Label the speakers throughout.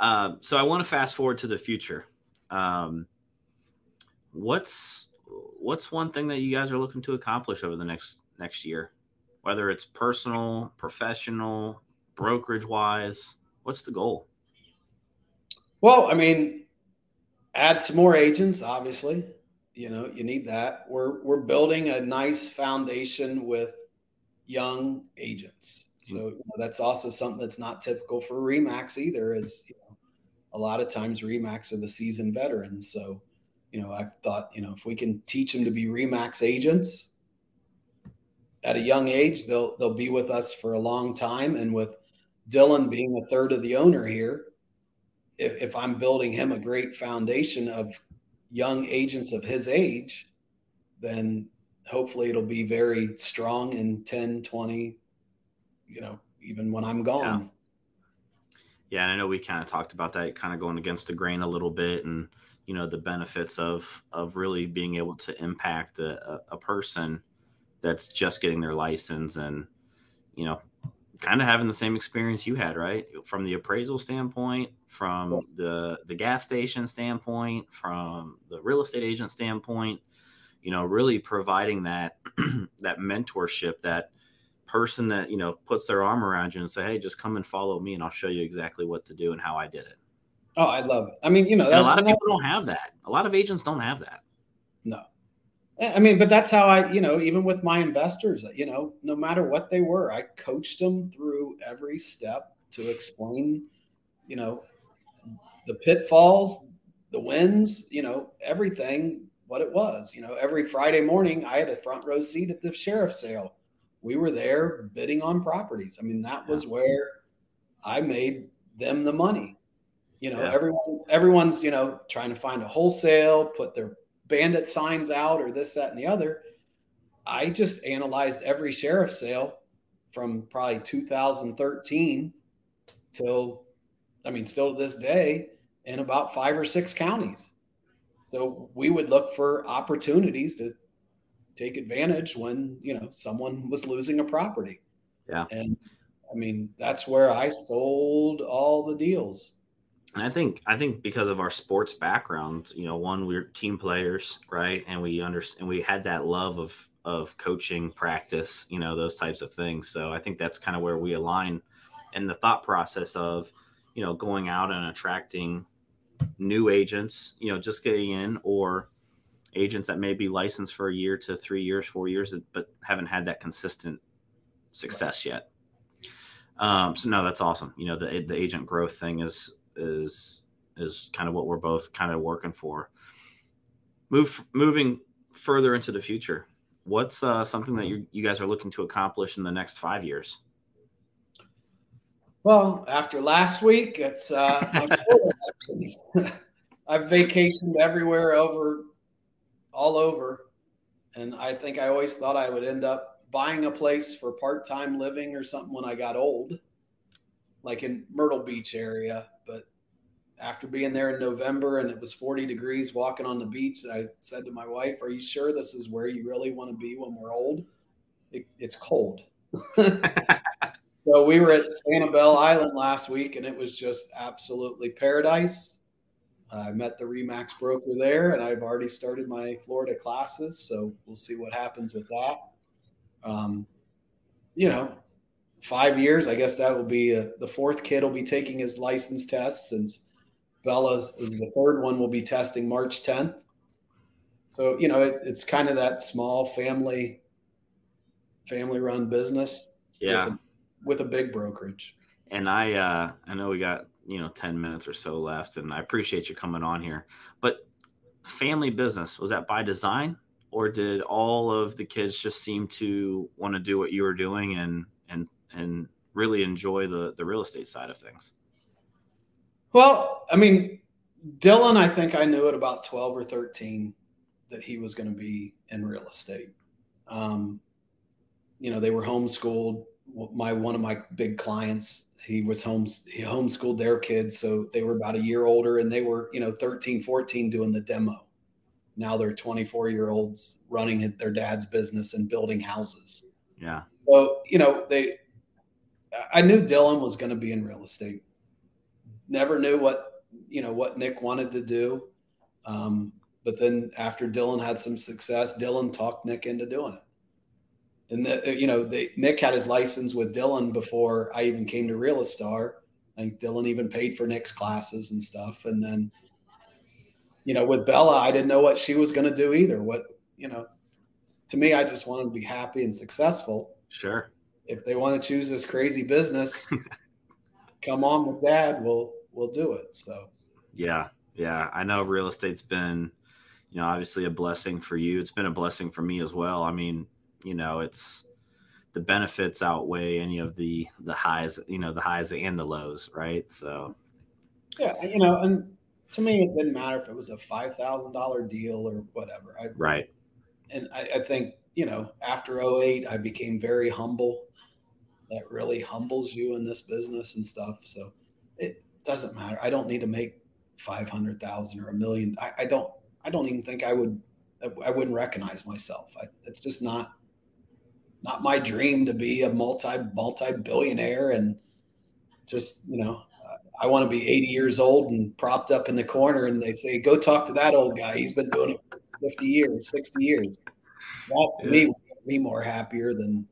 Speaker 1: So I want to fast forward to the future. What's one thing that you guys are looking to accomplish over the next year, whether it's personal, professional, brokerage wise? What's the goal?
Speaker 2: Well, I mean, add some more agents, obviously. You know, you need that. We're building a nice foundation with young agents. So you know, that's also something that's not typical for Remax either, is, you know, a lot of times Remax are the seasoned veterans. So, you know, I've thought, you know, if we can teach them to be Remax agents at a young age, they'll be with us for a long time. And with Dylan being a third of the owner here, if I'm building him a great foundation of young agents of his age, then hopefully it'll be very strong in 10, 20, you know, even when I'm gone.
Speaker 1: Yeah. And I know we kind of talked about that, kind of going against the grain a little bit, and, you know, the benefits of really being able to impact a person that's just getting their license, and, you know, kind of having the same experience you had, right? From the appraisal standpoint, from the gas station standpoint, from the real estate agent standpoint, you know, really providing that, that mentorship, that person that, you know, puts their arm around you and say, hey, just come and follow me and I'll show you exactly what to do and how I did it.
Speaker 2: Oh, I love it. I mean, you know,
Speaker 1: a lot of people don't have that. A lot of agents don't have that.
Speaker 2: No. I mean, but that's how I, you know, even with my investors, you know, no matter what they were, I coached them through every step to explain, you know, the pitfalls, the wins, you know, everything, what it was. You know, every Friday morning I had a front row seat at the sheriff's sale. We were there bidding on properties. I mean, that was where I made them the money. You know, everyone's, you know, trying to find a wholesale, put their bandit signs out or this, that, and the other. I just analyzed every sheriff's sale from probably 2013 till, I mean, still to this day, in about 5 or 6 counties. So we would look for opportunities to take advantage when, you know, someone was losing a property.
Speaker 1: Yeah.
Speaker 2: And I mean, that's where I sold all the deals.
Speaker 1: And I think because of our sports background, you know, one, we're team players, right? And we understand, we had that love of coaching, practice, you know, those types of things. So I think that's kind of where we align in the thought process of, you know, going out and attracting new agents, you know, just getting in, or agents that may be licensed for a year to 3 years, 4 years, but haven't had that consistent success yet. So no, that's awesome. You know, the agent growth thing is kind of what we're both kind of working for. Moving further into the future, what's something that you guys are looking to accomplish in the next 5 years?
Speaker 2: Well, after last week, it's I've vacationed everywhere, all over, and I think I always thought I would end up buying a place for part-time living or something when I got old, like in Myrtle Beach area. But after being there in November and it was 40 degrees walking on the beach, I said to my wife, are you sure this is where you really want to be when we're old? It's cold. So we were at Sanibel Island last week, and it was just absolutely paradise. I met the Remax broker there, and I've already started my Florida classes, so we'll see what happens with that. You know, 5 years, I guess that will be the fourth kid will be taking his license test, since Bella is the third one, will be testing March 10th. So, you know, it's kind of that small family run business.
Speaker 1: Yeah.
Speaker 2: With a big brokerage.
Speaker 1: And I know we got, you know, 10 minutes or so left, and I appreciate you coming on here. But family business, was that by design, or did all of the kids just seem to want to do what you were doing and really enjoy the real estate side of things?
Speaker 2: Well, I mean, Dylan, I think I knew at about 12 or 13 that he was going to be in real estate. You know, they were homeschooled. One of my big clients, he homeschooled their kids. So they were about a year older, and they were, you know, 13, 14 doing the demo. Now they're 24-year-olds running their dad's business and building houses.
Speaker 1: Yeah.
Speaker 2: So, you know, I knew Dylan was going to be in real estate. never knew what Nick wanted to do. But then after Dylan had some success, Dylan talked Nick into doing it. And Nick had his license with Dylan before I even came to Realestar. I think Dylan even paid for Nick's classes and stuff. And then, with Bella, I didn't know what she was going to do either. To me, I just wanted to be happy and successful.
Speaker 1: Sure.
Speaker 2: If they want to choose this crazy business, come on with Dad. We'll do it. So.
Speaker 1: Yeah. I know real estate's been, obviously a blessing for you. It's been a blessing for me as well. I mean, it's the benefits outweigh any of the highs, the highs and the lows. Right. So.
Speaker 2: Yeah. And to me, it didn't matter if it was a $5,000 deal or whatever.
Speaker 1: Right.
Speaker 2: And I think, after 2008, I became very humble. That really humbles you in this business and stuff. So it doesn't matter. I don't need to make 500,000 or $1 million. I don't even think I wouldn't recognize myself. It's just not my dream to be a multi-billionaire and just, I want to be 80 years old and propped up in the corner and they say, go talk to that old guy. He's been doing it for 50 years, 60 years. That to me would make me more happier than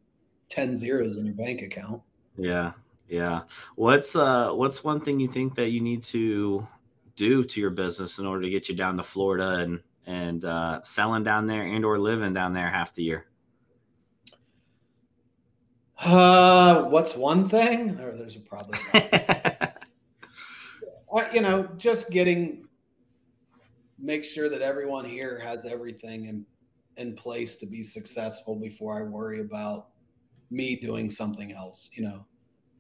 Speaker 2: 10 zeros in your bank account.
Speaker 1: Yeah. What's one thing you think that you need to do to your business in order to get you down to Florida and selling down there and or living down there half the year?
Speaker 2: What's one thing? There's probably just make sure that everyone here has everything in place to be successful before I worry about me doing something else.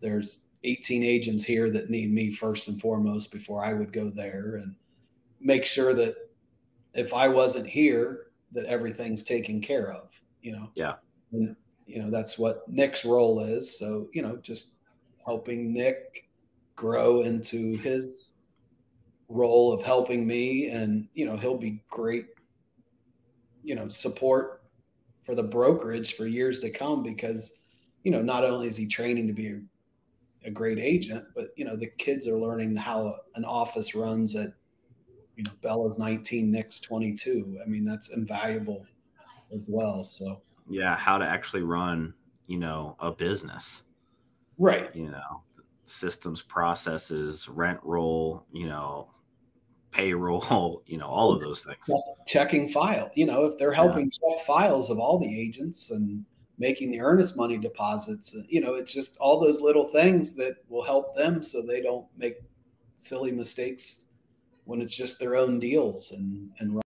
Speaker 2: There's 18 agents here that need me first and foremost before I would go there, and make sure that if I wasn't here, that everything's taken care of,
Speaker 1: Yeah.
Speaker 2: And, that's what Nick's role is. So, just helping Nick grow into his role of helping me, and, he'll be great, support for the brokerage for years to come, because, not only is he training to be a great agent, but, the kids are learning how an office runs at, Bella's 19, Nick's 22. I mean, that's invaluable as well. So
Speaker 1: yeah, how to actually run, a business.
Speaker 2: Right.
Speaker 1: Systems, processes, rent roll, payroll, all of those things.
Speaker 2: Checking file, if they're helping check files of all the agents and making the earnest money deposits, it's just all those little things that will help them so they don't make silly mistakes when it's just their own deals and